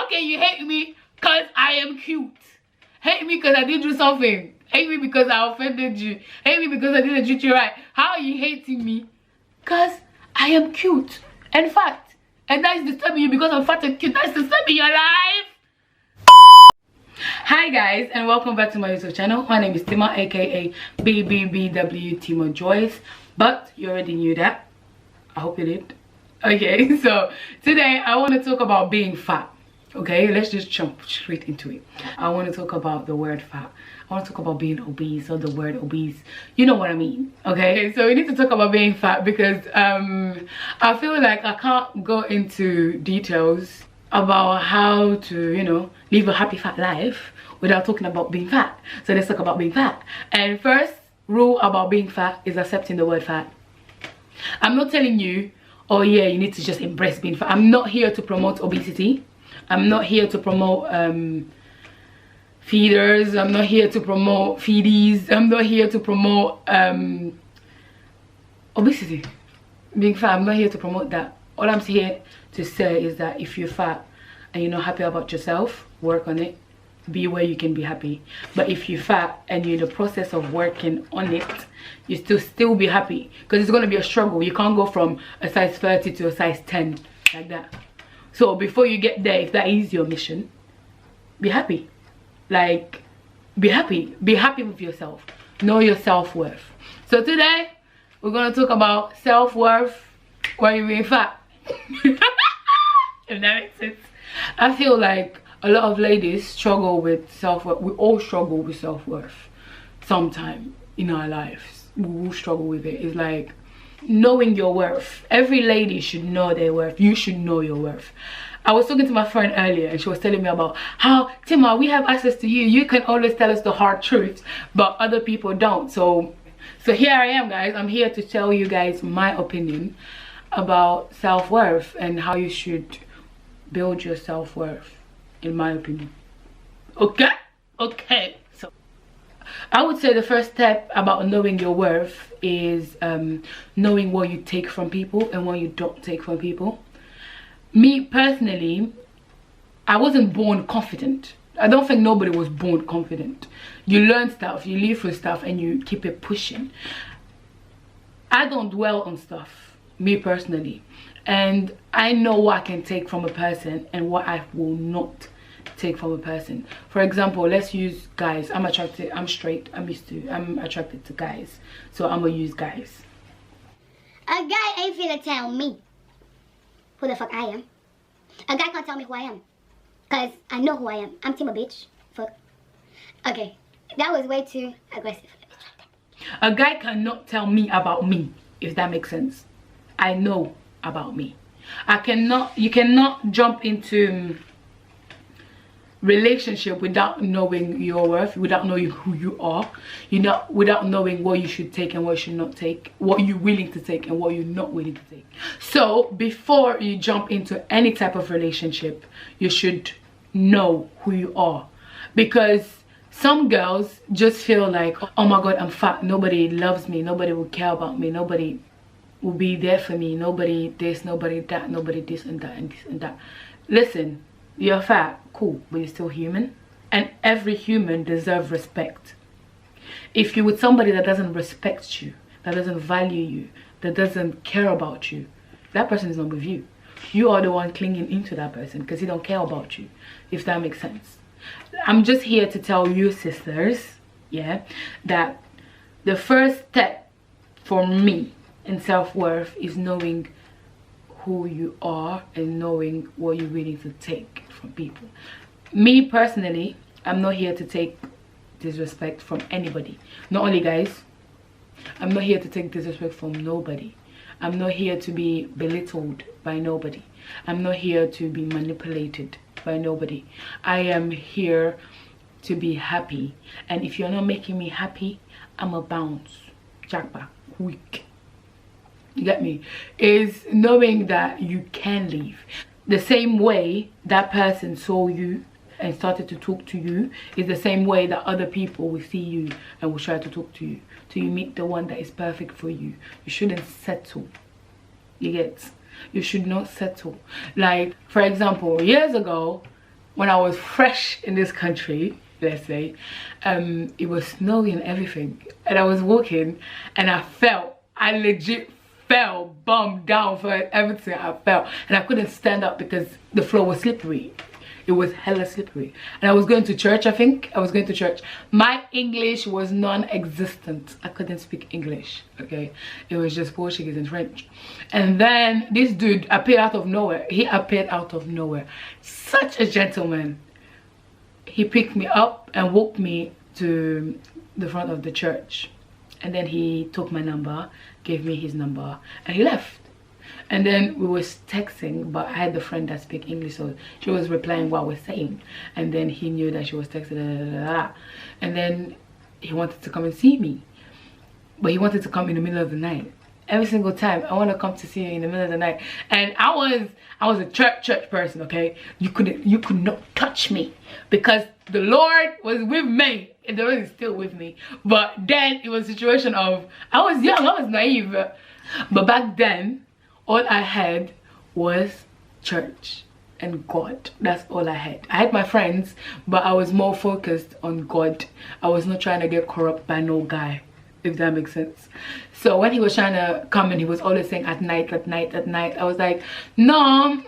How can you hate me because I am cute? Hate me because I did do something. Hate me because I offended you. Hate me because I didn't treat you right. How are you hating me? Because I am cute and fat. And that is disturbing you because I'm fat and cute. That's disturbing your life. Hi guys, and welcome back to my YouTube channel. My name is Tima, aka BBW Tima Joyce. But you already knew that. I hope you did. Okay, so today I want to talk about being fat. Okay, let's just jump straight into it. I want to talk about the word fat. I want to talk about being obese, or the word obese. You know what I mean. Okay, so we need to talk about being fat because I feel like I can't go into details about how to, you know, live a happy fat life without talking about being fat. So let's talk about being fat. And first rule about being fat is accepting the word fat. I'm not telling you, oh yeah, you need to just embrace being fat. I'm not here to promote obesity. I'm not here to promote feeders. I'm not here to promote feedies. I'm not here to promote obesity. Being fat, I'm not here to promote that. All I'm here to say is that if you're fat and you're not happy about yourself, work on it. Be where you can be happy. But if you're fat and you're in the process of working on it, you still be happy, because it's going to be a struggle. You can't go from a size 30 to a size 10 like that. So before you get there, if that is your mission, be happy. Like, be happy with yourself. Know your self-worth. So today we're going to talk about self-worth while you're being fat. If that makes sense. I feel like a lot of ladies struggle with self-worth. We all struggle with self-worth sometime in our lives. We all struggle with it. It's like knowing your worth. Every lady should know their worth. You should know your worth. I was talking to my friend earlier and she was telling me about how, Tima, we have access to you. You can always tell us the hard truths, but other people don't. So here I am, guys. I'm here to tell you guys my opinion about self-worth and how you should build your self-worth, in my opinion. Okay, so I would say the first step about knowing your worth is knowing what you take from people and what you don't take from people. Me personally, I wasn't born confident. I don't think nobody was born confident. You learn stuff, you live through stuff, and you keep it pushing. I don't dwell on stuff, me personally, and I know what I can take from a person and what I will not take from a person. For example, let's use guys. I'm straight, I'm attracted to guys, so I'm gonna use guys. A guy ain't finna tell me who the fuck I am. A guy can't tell me who I am, cause I know who I am. I'm Tima, bitch. Fuck. Okay, that was way too aggressive. A guy cannot tell me about me, if that makes sense. I know about me. You cannot jump into relationship without knowing your worth, without knowing who you are, without knowing what you should take and what you should not take, what you're willing to take and what you're not willing to take. So before you jump into any type of relationship, you should know who you are, because some girls just feel like, oh my god, I'm fat, nobody loves me, nobody will care about me, nobody will be there for me, nobody this, nobody that, nobody this and that and this and that. Listen, you're fat, cool, but you're still human, and every human deserves respect. If you're with somebody that doesn't respect you, that doesn't value you, that doesn't care about you, that person is not with you. You are the one clinging into that person because he don't care about you, if that makes sense. I'm just here to tell you, sisters, yeah, that the first step for me in self-worth is knowing who you are and knowing what you're willing to take from people. Me personally, I'm not here to take disrespect from anybody. Not only guys, I'm not here to take disrespect from nobody. I'm not here to be belittled by nobody. I'm not here to be manipulated by nobody. I am here to be happy, and if you're not making me happy, I'm a bounce jackpot quick. You get me? Is knowing that you can leave. The same way that person saw you and started to talk to you is the same way that other people will see you and will try to talk to you till you meet the one that is perfect for you. You shouldn't settle. You get? You should not settle. Like, for example, years ago, when I was fresh in this country, let's say, it was snowing and everything, and I was walking and I legit fell, bum down for everything. I fell and I couldn't stand up because the floor was slippery. It was hella slippery. And I was going to church, I think. I was going to church. My English was non-existent. I couldn't speak English, okay? It was just Portuguese and French. And then this dude appeared out of nowhere. He appeared out of nowhere. Such a gentleman. He picked me up and walked me to the front of the church. And then he took my number, gave me his number, and he left. And then we were texting, but I had the friend that speak English, so she was replying what we're saying. And then he knew that she was texting, and then he wanted to come and see me. But he wanted to come in the middle of the night. Every single time, I want to come to see you in the middle of the night. And I was a church person, okay? You could not touch me because the Lord was with me. And the Lord is still with me. But then it was a situation of, I was young, I was naive. But back then, all I had was church and God. That's all I had. I had my friends, but I was more focused on God. I was not trying to get corrupt by no guy, if that makes sense. So when he was trying to come and he was always saying at night, I was like, no,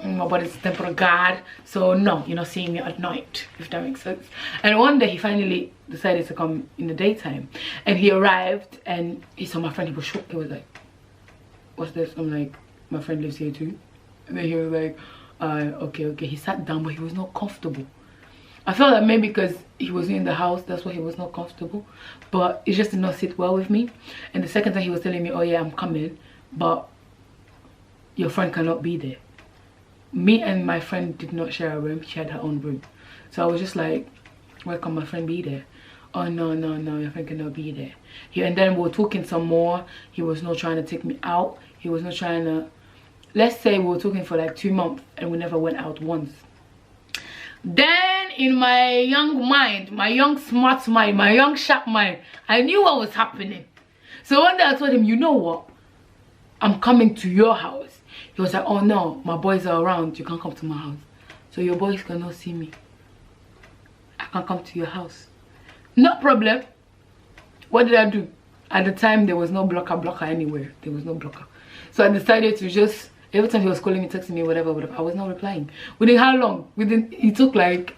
my body's the temple of God, so no, you're not seeing me at night, if that makes sense. And one day he finally decided to come in the daytime, and he arrived and he saw my friend. He was shocked. He was like, what's this? I'm like, my friend lives here too. And then he was like, okay. He sat down, but he was not comfortable. I felt that maybe because he was in the house, that's why he was not comfortable. But it just did not sit well with me. And the second time he was telling me, oh yeah, I'm coming, but your friend cannot be there. Me and my friend did not share a room. She had her own room. So I was just like, why can't my friend be there? Oh no, your friend cannot be there. And then we were talking some more. He was not trying to take me out. He was not trying to, let's say we were talking for like 2 months and we never went out once. Then in my young mind, my young smart mind, my young sharp mind, I knew what was happening. So one day I told him, you know what? I'm coming to your house. He was like, oh no, my boys are around. You can't come to my house. So your boys cannot see me. I can't come to your house. No problem. What did I do? At the time, there was no blocker anywhere. There was no blocker. So I decided to just, every time he was calling me, texting me, whatever, I was not replying. Within how long? It took like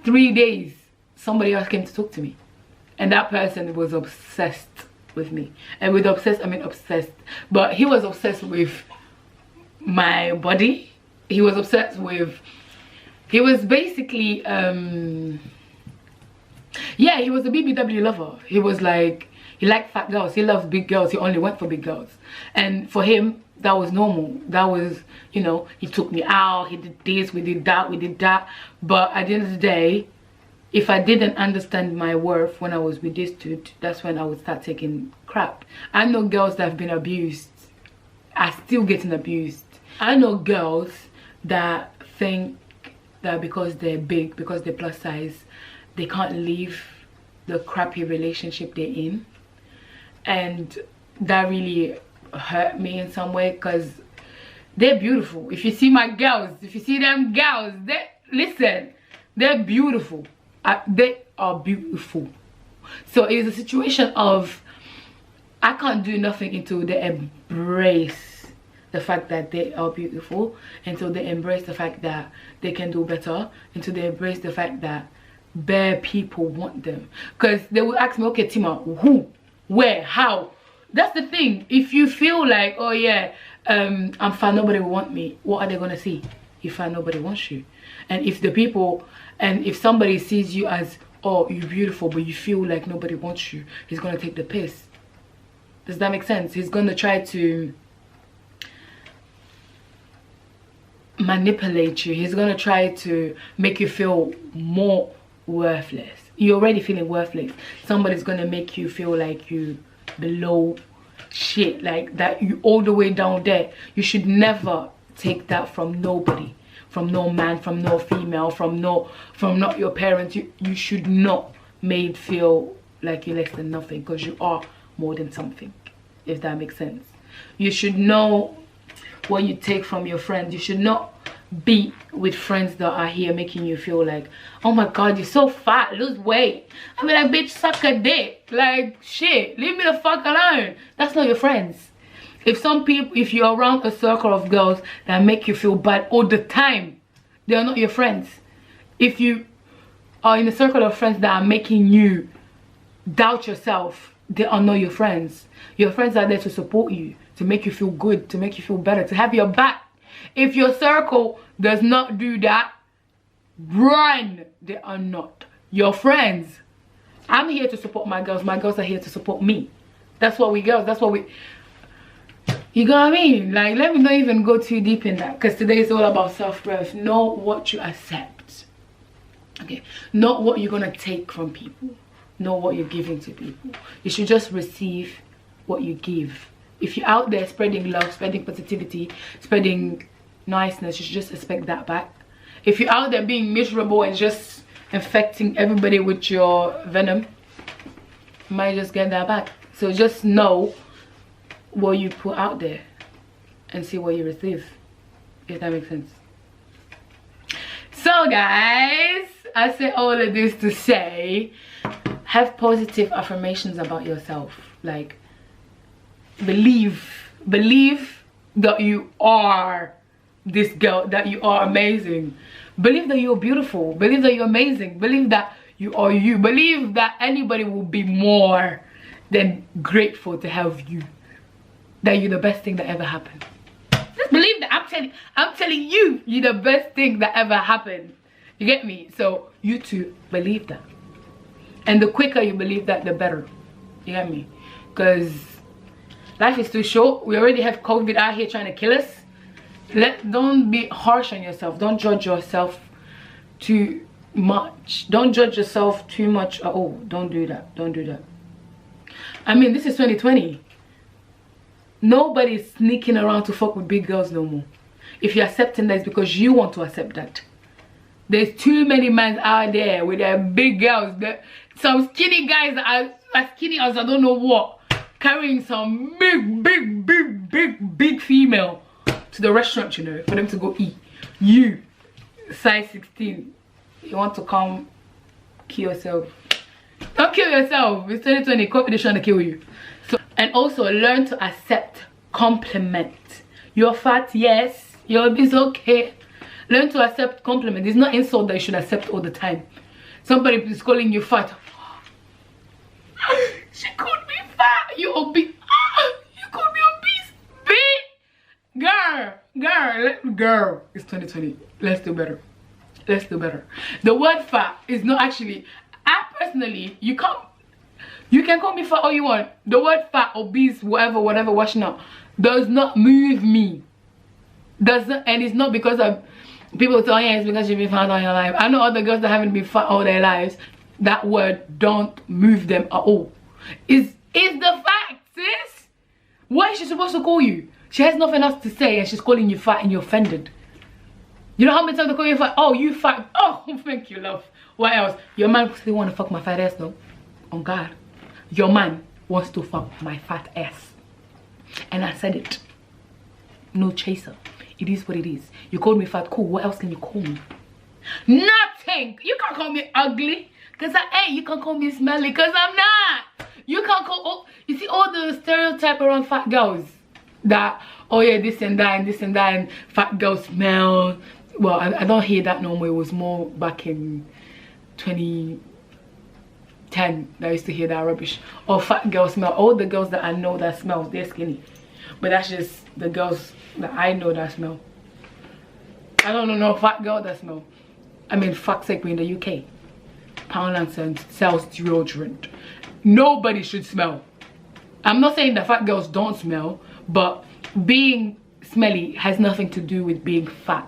3 days. Somebody else came to talk to me. And that person was obsessed with me. And with obsessed, I mean obsessed. But he was obsessed with my body. He was obsessed with, he was basically, yeah, he was a BBW lover. He was like, he liked fat girls. He loves big girls. He only went for big girls. And for him, that was normal. That was, you know, he took me out. He did this, we did that. But at the end of the day, if I didn't understand my worth when I was with this dude, that's when I would start taking crap. I know girls that have been abused are still getting abused. I know girls that think that because they're big, because they're plus size, they can't leave the crappy relationship they're in. And that really hurt me in some way, because they're beautiful. If you see my girls, if you see them girls, listen, they're beautiful. They are beautiful. So it's a situation of, I can't do nothing until they embrace the fact that they are beautiful, until they embrace the fact that they can do better, until they embrace the fact that bare people want them. Because they will ask me, okay, Tima, who, where, how? That's the thing. If you feel like, oh yeah, I'm fine, nobody will want me, what are they gonna see? If nobody wants you. And if the people, and if somebody sees you as, oh, you're beautiful, but you feel like nobody wants you, he's gonna take the piss. Does that make sense? He's gonna try to manipulate you. He's gonna try to make you feel more worthless. You're already feeling worthless. Somebody's gonna make you feel like you below shit, like that, you all the way down there. You should never take that from nobody, from no man, from no female, from not your parents. You should not made feel like you're less than nothing, because you are more than something, if that makes sense. You should know what you take from your friends. You should not be with friends that are here making you feel like, oh my god, you're so fat, lose weight. I mean, like, bitch, suck a dick. Like, shit, leave me the fuck alone. That's not your friends. If you're around a circle of girls that make you feel bad all the time, they are not your friends. If you are in a circle of friends that are making you doubt yourself, they are not your friends. Your friends are there to support you, to make you feel good, to make you feel better, to have your back. If your circle does not do that, run. They are not your friends. I'm here to support my girls. My girls are here to support me. That's what we girls, that's what we... You know what I mean? Like, let me not even go too deep in that, because today is all about self-worth. Know what you accept. Okay? Not what you're gonna take from people. Know what you're giving to people. You should just receive what you give. If you're out there spreading love, spreading positivity, spreading niceness, you should just expect that back. If you're out there being miserable and just infecting everybody with your venom, you might just get that back. So just know what you put out there and see what you receive, if that makes sense. So guys, I say all of this to say, have positive affirmations about yourself. Like, believe that you are this girl, that you are amazing. Believe that you're beautiful. Believe that you're amazing. Believe that you are you. Believe that anybody will be more than grateful to have you. That you're the best thing that ever happened. Just believe that. I'm telling you, you're the best thing that ever happened. You get me? So you too believe that. And the quicker you believe that, the better. You get me? Because life is too short. We already have COVID out here trying to kill us. Don't be harsh on yourself. Don't judge yourself too much. Don't judge yourself too much at all. Don't do that. Don't do that. I mean, this is 2020. Nobody's sneaking around to fuck with big girls no more. If you're accepting that, it's because you want to accept that. There's too many men out there with their big girls. Some skinny guys that are as skinny as I don't know what, carrying some big female to the restaurant, you know, for them to go eat. You, size 16, you want to come kill yourself. Don't kill yourself. It's 2020. Competition to kill you. So, and also learn to accept compliments. You're fat, yes. You're obese, okay. Learn to accept compliments. It's not insult that you should accept all the time. Somebody is calling you fat. She called me fat. You obese. You called me obese, bitch. Girl. It's 2020. Let's do better. Let's do better. The word fat is not actually. I personally, you can call me fat all you want. The word fat, obese, whatever, washing up, does not move me. Doesn't, and it's not because of people say, oh yeah, it's because you've been fat all your life. I know other girls that haven't been fat all their lives. That word don't move them at all. Is the fact, sis. What is she supposed to call you? She has nothing else to say and she's calling you fat and you're offended. You know how many times they call you fat? Oh, you fat. Oh, thank you, love. What else? Your man still want to fuck my fat ass though. Oh God. Your man wants to fuck my fat ass. And I said it. No chaser. It is what it is. You called me fat, cool. What else can you call me? Nothing. You can't call me ugly, because I ain't. You can't call me smelly, because I'm not. You can't call, oh, you see all the stereotype around fat girls. That, oh yeah, this and that and this and that, and fat girls smell. Well, I don't hear that no more. It was more back in 2010 that I used to hear that rubbish. Oh, fat girls smell. All the girls that I know that smell, they're skinny. But that's just the girls that I know that smell. I don't know no fat girl that smell. I mean, fuck's sake, we're in the UK. Poundland sells deodorant. Nobody should smell. I'm not saying that fat girls don't smell, but being smelly has nothing to do with being fat.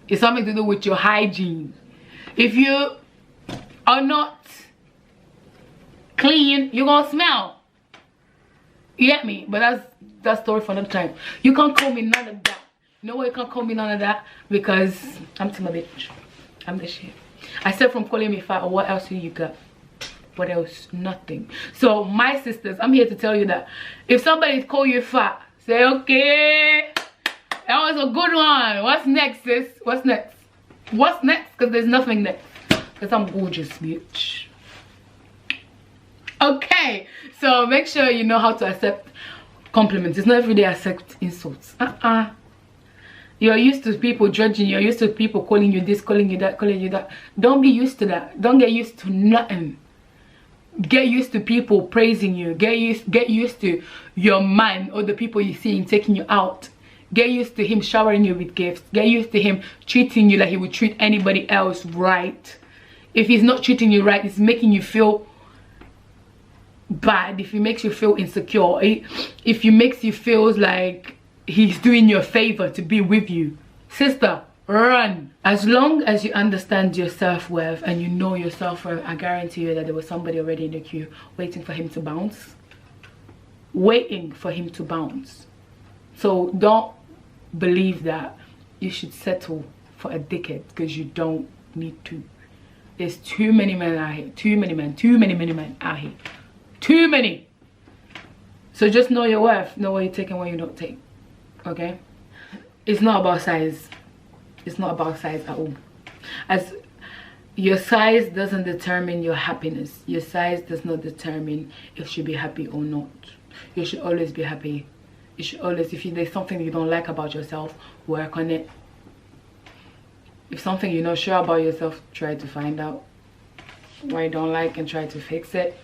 It's something to do with your hygiene. If you are not clean, you're gonna smell. You get me? But that's story for another time. You can't call me none of that. You know why you can't call me none of that? Because I'm Tim a bitch. I'm the shit. I said from calling me fat, or what else do you got? What else? Nothing. So my sisters, I'm here to tell you that if somebody call you fat, say okay. That was a good one. What's next, sis? What's next? What's next? Because there's nothing next. Because I'm gorgeous, bitch. Okay, so make sure you know how to accept compliments. It's not every day I accept insults. You're used to people judging you. You're used to people calling you this, calling you that, calling you that. Don't be used to that. Don't get used to nothing. Get used to people praising you. Get used to your man or the people you see taking you out. Get used to him showering you with gifts. Get used to him treating you like he would treat anybody else right. If he's not treating you right, it's making you feel bad. If he makes you feel insecure, if he makes you feel like he's doing you a favor to be with you, sister, run. As long as you understand your self-worth and you know your self-worth, I guarantee you that there was somebody already in the queue waiting for him to bounce. Waiting for him to bounce. So don't believe that you should settle for a dickhead, because you don't need to. There's too many men out here. Too many men out here. Too many. So just know your worth. Know what you take and what you don't take. Okay? It's not about size. It's not about size at all. As your size doesn't determine your happiness. Your size does not determine if you should be happy or not. You should always be happy. You should always, if there's something you don't like about yourself, work on it. If something you're not sure about yourself, try to find out what you don't like and try to fix it.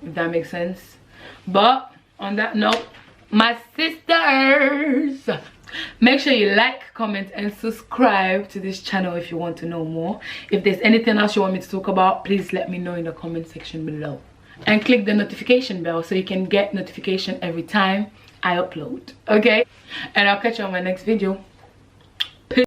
If that makes sense. But on that note, my sisters, make sure you like, comment and subscribe to this channel if you want to know more. If there's anything else you want me to talk about, please let me know in the comment section below. And click the notification bell so you can get notification every time I upload. Okay? And I'll catch you on my next video.